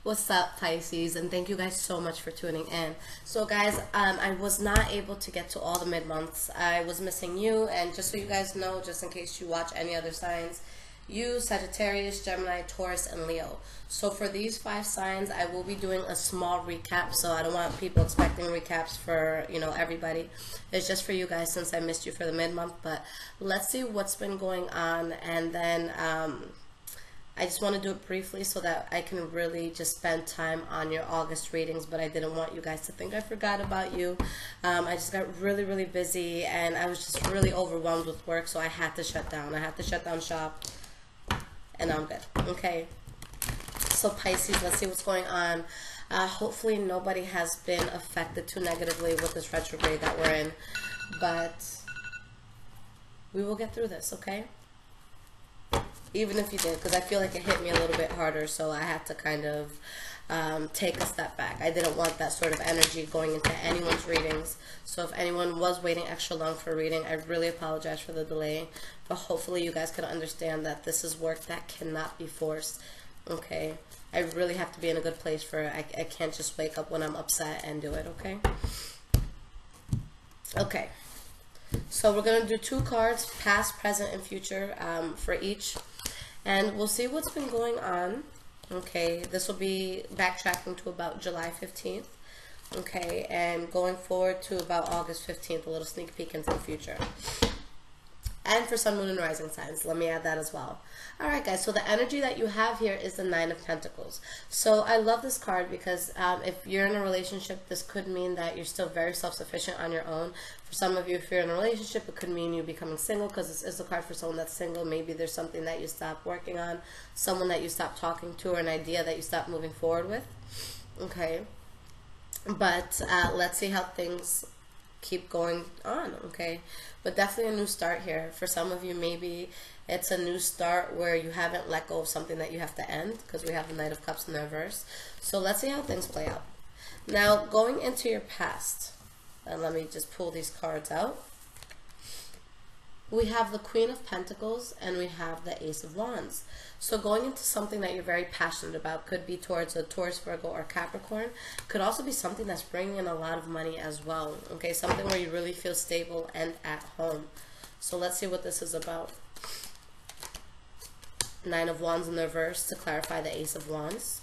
What's up, Pisces? And thank you guys so much for tuning in. So guys, I was not able to get to all the mid-months. I was missing you, and just so you guys know, just in case you watch any other signs, you, Sagittarius, Gemini, Taurus, and Leo. So for these 5 signs, I will be doing a small recap, so I don't want people expecting recaps for, everybody. It's just for you guys since I missed you for the mid-month, but let's see what's been going on, and then I just want to do it briefly so that I can really just spend time on your August readings, but I didn't want you guys to think I forgot about you. I just got really busy, and I was just really overwhelmed with work, so I had to shut down. I had to shut down shop, and I'm good. Okay, so Pisces, let's see what's going on. Hopefully nobody has been affected too negatively with this retrograde that we're in, but we will get through this, okay? Even if you did, because I feel like it hit me a little bit harder, so I had to kind of take a step back. I didn't want that sort of energy going into anyone's readings, so if anyone was waiting extra long for a reading, I really apologize for the delay, but hopefully you guys can understand that this is work that cannot be forced, okay? I really have to be in a good place for it. I can't just wake up when I'm upset and do it, okay? Okay, so we're going to do 2 cards, past, present, and future, for each. And we'll see what's been going on. Okay, this will be backtracking to about July 15th. Okay, and going forward to about August 15th, a little sneak peek into the future. And for Sun, Moon, and Rising signs. Let me add that as well. Alright guys, so the energy that you have here is the 9 of Pentacles. So I love this card because if you're in a relationship, this could mean that you're still very self-sufficient on your own. For some of you, if you're in a relationship, it could mean you becoming single, because this is a card for someone that's single. Maybe there's something that you stopped working on, someone that you stopped talking to, or an idea that you stopped moving forward with. Okay, but let's see how things keep going on, okay? But definitely a new start here. For some of you, maybe it's a new start where you haven't let go of something that you have to end, because we have the Knight of Cups in the reverse. So let's see how things play out. Now, going into your past, and let me just pull these cards out. We have the Queen of Pentacles and we have the Ace of Wands. So going into something that you're very passionate about, could be towards a Taurus, Virgo, or Capricorn. Could also be something that's bringing in a lot of money as well. Okay, something where you really feel stable and at home. So let's see what this is about. 9 of Wands in the reverse to clarify the Ace of Wands.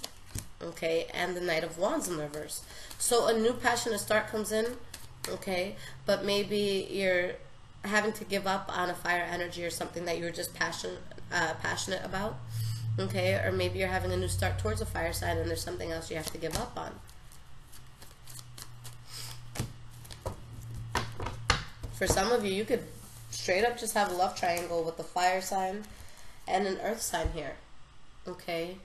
Okay, and the Knight of Wands in the reverse. So a new passionate start comes in. Okay, but maybe you're having to give up on a fire energy or something that you were just passionate about, okay? Or maybe you're having a new start towards a fire sign and there's something else you have to give up on. For some of you, you could straight up just have a love triangle with the fire sign and an earth sign here, okay?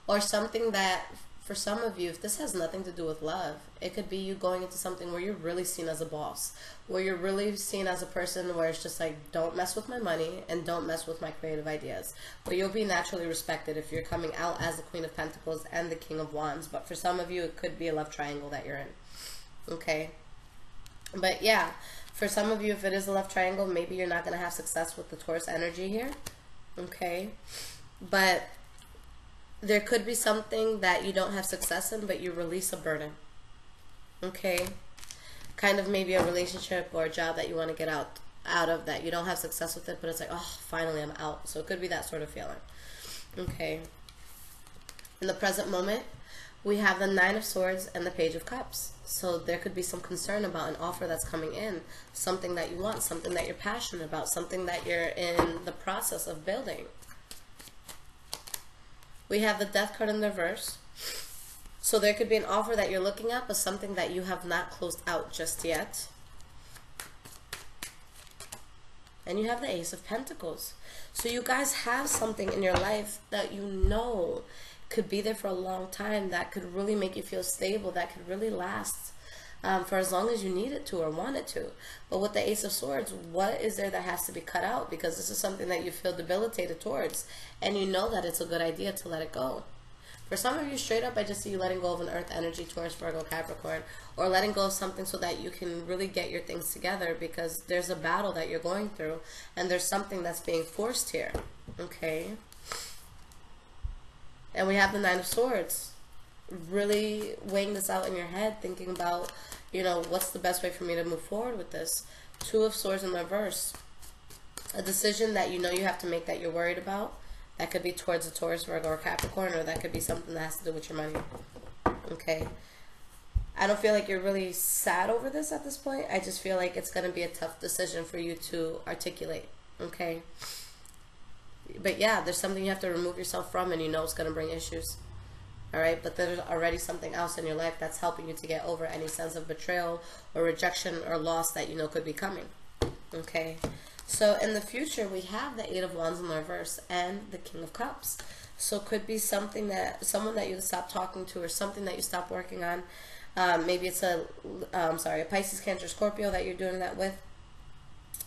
Or something that, for some of you, if this has nothing to do with love, it could be you going into something where you're really seen as a boss, where you're really seen as a person where it's just like, don't mess with my money and don't mess with my creative ideas. But you'll be naturally respected if you're coming out as the Queen of Pentacles and the King of Wands. But for some of you, it could be a love triangle that you're in. Okay? But yeah, for some of you, if it is a love triangle, maybe you're not going to have success with the Taurus energy here. Okay? But there could be something that you don't have success in, but you release a burden. Okay? Kind of maybe a relationship or a job that you want to get out of, that you don't have success with it, but it's like, oh, finally I'm out. So it could be that sort of feeling. Okay? In the present moment, we have the 9 of Swords and the Page of Cups. So there could be some concern about an offer that's coming in, something that you want, something that you're passionate about, something that you're in the process of building. We have the Death card in the reverse. So there could be an offer that you're looking at, but something that you have not closed out just yet. And you have the Ace of Pentacles. So you guys have something in your life that you know could be there for a long time, that could really make you feel stable, that could really last for as long as you need it to or want it to. But with the Ace of Swords, what is there that has to be cut out? Because this is something that you feel debilitated towards, and you know that it's a good idea to let it go. For some of you, straight up, I just see you letting go of an earth energy, Taurus, Virgo, Capricorn, or letting go of something so that you can really get your things together, because there's a battle that you're going through, and there's something that's being forced here, okay? And we have the Nine of Swords. really weighing this out in your head, thinking about, you know, what's the best way for me to move forward with this. Two of Swords in reverse. A decision that you know you have to make that you're worried about. That could be towards a Taurus, Virgo, or Capricorn, or that could be something that has to do with your money. Okay. I don't feel like you're really sad over this at this point. I just feel like it's going to be a tough decision for you to articulate. Okay. But yeah, there's something you have to remove yourself from, and you know it's going to bring issues. All right, but there's already something else in your life that's helping you to get over any sense of betrayal or rejection or loss that you know could be coming. Okay, so in the future, we have the Eight of Wands in reverse and the King of Cups. So it could be something that, someone that you stop talking to, or something that you stop working on. Maybe it's a Pisces, Cancer, Scorpio that you're doing that with,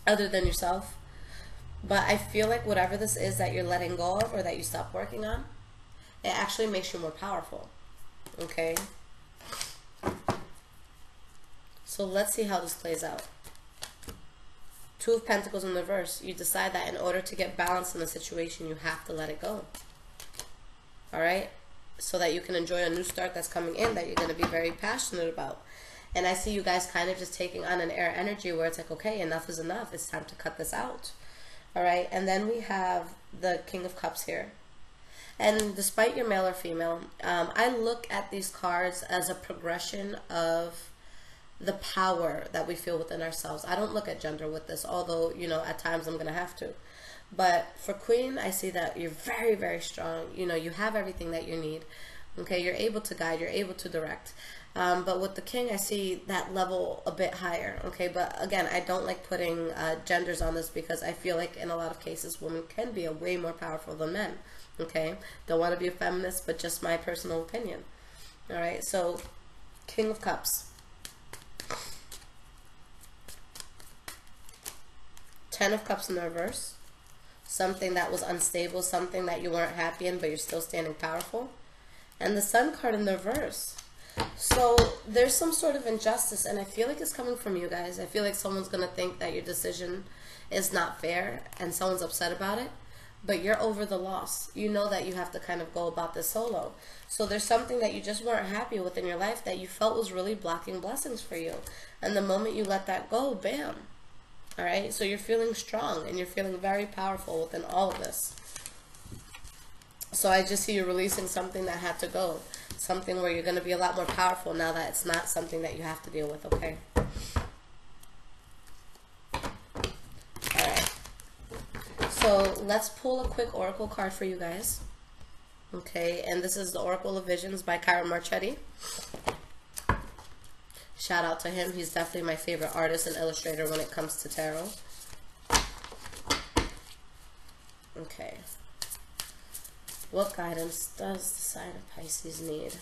other than yourself. But I feel like whatever this is that you're letting go of or that you stop working on, it actually makes you more powerful. Okay? So let's see how this plays out. Two of Pentacles in reverse. You decide that in order to get balance in a situation, you have to let it go. Alright? So that you can enjoy a new start that's coming in that you're going to be very passionate about. And I see you guys kind of just taking on an air energy where it's like, okay, enough is enough. It's time to cut this out. Alright? And then we have the King of Cups here. And despite you're male or female, I look at these cards as a progression of the power that we feel within ourselves. I don't look at gender with this, although, you know, at times I'm going to have to. But for Queen, I see that you're very, very strong. You know, you have everything that you need. Okay, you're able to guide, you're able to direct. But with the King, I see that level a bit higher. Okay, but again, I don't like putting genders on this because I feel like in a lot of cases, women can be way more powerful than men. Okay, don't want to be a feminist, but just my personal opinion. All right, so King of Cups, 10 of Cups in the reverse, something that was unstable, something that you weren't happy in, but you're still standing powerful, and the Sun card in the reverse. So there's some sort of injustice, and I feel like it's coming from you guys. I feel like someone's gonna think that your decision is not fair, and someone's upset about it. But you're over the loss. You know that you have to kind of go about this solo. So there's something that you just weren't happy with in your life that you felt was really blocking blessings for you. And the moment you let that go, bam. Alright? So you're feeling strong and you're feeling very powerful within all of this. So I just see you releasing something that had to go. Something where you're going to be a lot more powerful now that it's not something that you have to deal with, okay? So let's pull a quick oracle card for you guys. Okay, and this is the Oracle of Visions by Kyra Marchetti. Shout out to him. He's definitely my favorite artist and illustrator when it comes to tarot. Okay. What guidance does the sign of Pisces need?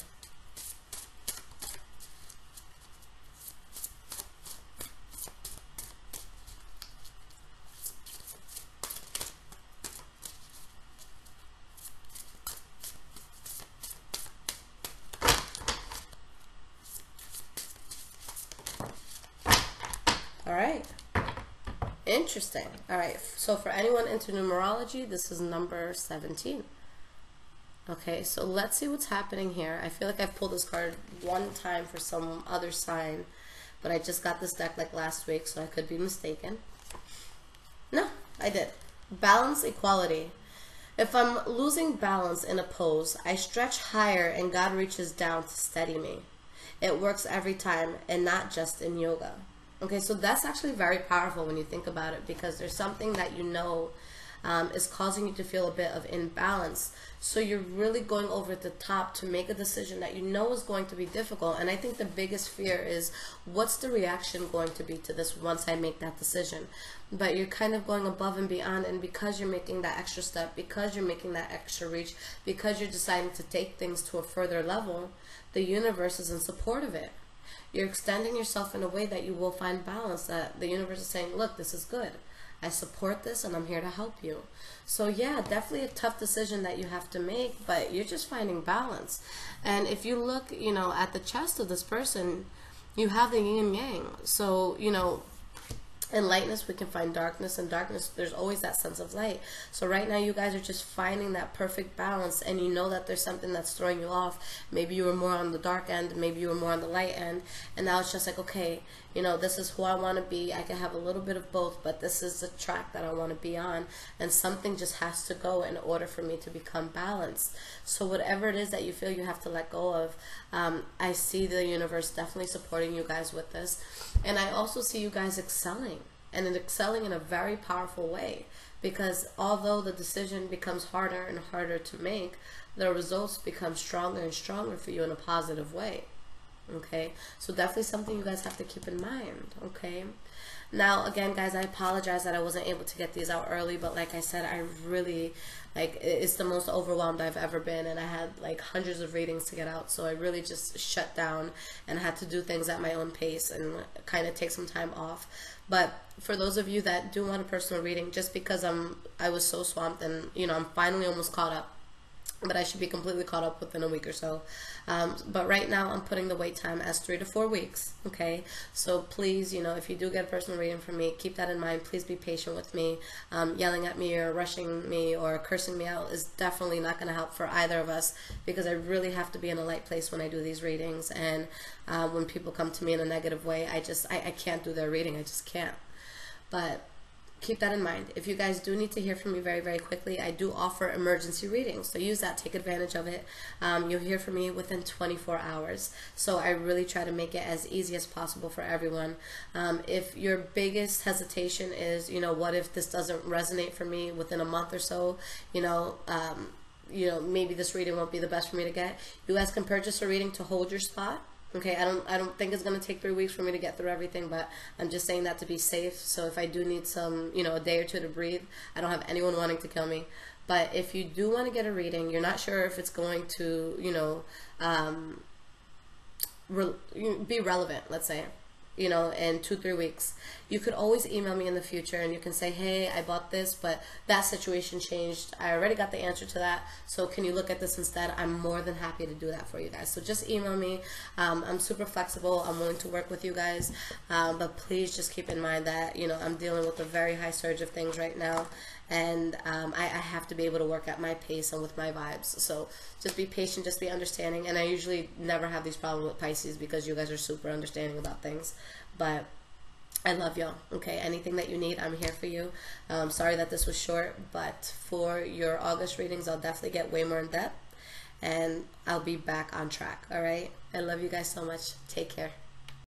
Alright. Interesting. Alright, so for anyone into numerology, this is number 17. Okay, so let's see what's happening here. I feel like I've pulled this card one time for some other sign, but I just got this deck like last week, so I could be mistaken. No, I did. Balance, equality. If I'm losing balance in a pose, I stretch higher and God reaches down to steady me. It works every time and not just in yoga. Okay, so that's actually very powerful when you think about it, because there's something that you know is causing you to feel a bit of imbalance. So you're really going over the top to make a decision that you know is going to be difficult. And I think the biggest fear is, what's the reaction going to be to this once I make that decision? But you're kind of going above and beyond, and because you're making that extra step, because you're making that extra reach, because you're deciding to take things to a further level, the universe is in support of it. You're extending yourself in a way that you will find balance, that the universe is saying, look, this is good. I support this and I'm here to help you. So yeah, definitely a tough decision that you have to make, but you're just finding balance. And if you look, you know, at the chest of this person, you have the yin and yang. So, you know, in lightness we can find darkness, and darkness there's always that sense of light. So right now you guys are just finding that perfect balance, and you know that there's something that's throwing you off. Maybe you were more on the dark end, maybe you were more on the light end, and now it's just like, okay, you know, this is who I want to be. I can have a little bit of both, but this is the track that I want to be on, and something just has to go in order for me to become balanced. So whatever it is that you feel you have to let go of, I see the universe definitely supporting you guys with this. And I also see you guys excelling, and excelling in a very powerful way, because although the decision becomes harder and harder to make, the results become stronger and stronger for you in a positive way. Okay, so definitely something you guys have to keep in mind. Okay, now again guys, I apologize that I wasn't able to get these out early, but like I said, I really, like, it's the most overwhelmed I've ever been, and I had like hundreds of readings to get out, so I really just shut down and had to do things at my own pace and kind of take some time off. But for those of you that do want a personal reading, just because I was so swamped, and you know, I'm finally almost caught up, but I should be completely caught up within a week or so. But right now I'm putting the wait time as 3 to 4 weeks. Okay, so please, you know, if you do get a personal reading from me, keep that in mind. Please be patient with me. Yelling at me or rushing me or cursing me out is definitely not going to help for either of us, because I really have to be in a light place when I do these readings. And when people come to me in a negative way, I can't do their reading. I just can't. But keep that in mind. If you guys do need to hear from me very, very quickly, I do offer emergency readings. So use that. Take advantage of it. You'll hear from me within 24 hours. So I really try to make it as easy as possible for everyone. If your biggest hesitation is, you know, what if this doesn't resonate for me within a month or so, you know, maybe this reading won't be the best for me to get. You guys can purchase a reading to hold your spot. Okay, I don't think it's going to take 3 weeks for me to get through everything, but I'm just saying that to be safe. So if I do need some, you know, a day or two to breathe, I don't have anyone wanting to kill me. But if you do want to get a reading, you're not sure if it's going to, you know, be relevant, let's say, you know, in 2-3 weeks, you could always email me in the future, and you can say, hey, I bought this, but that situation changed. I already got the answer to that, so can you look at this instead? I'm more than happy to do that for you guys. So just email me. I'm super flexible. I'm willing to work with you guys, but please just keep in mind that, you know, I'm dealing with a very high surge of things right now, and I have to be able to work at my pace and with my vibes. So just be patient, just be understanding. And I usually never have these problems with Pisces, because you guys are super understanding about things. But I love y'all. Okay, anything that you need, I'm here for you. Sorry that this was short, but for your August readings, I'll definitely get way more in depth, and I'll be back on track. All right, I love you guys so much. Take care.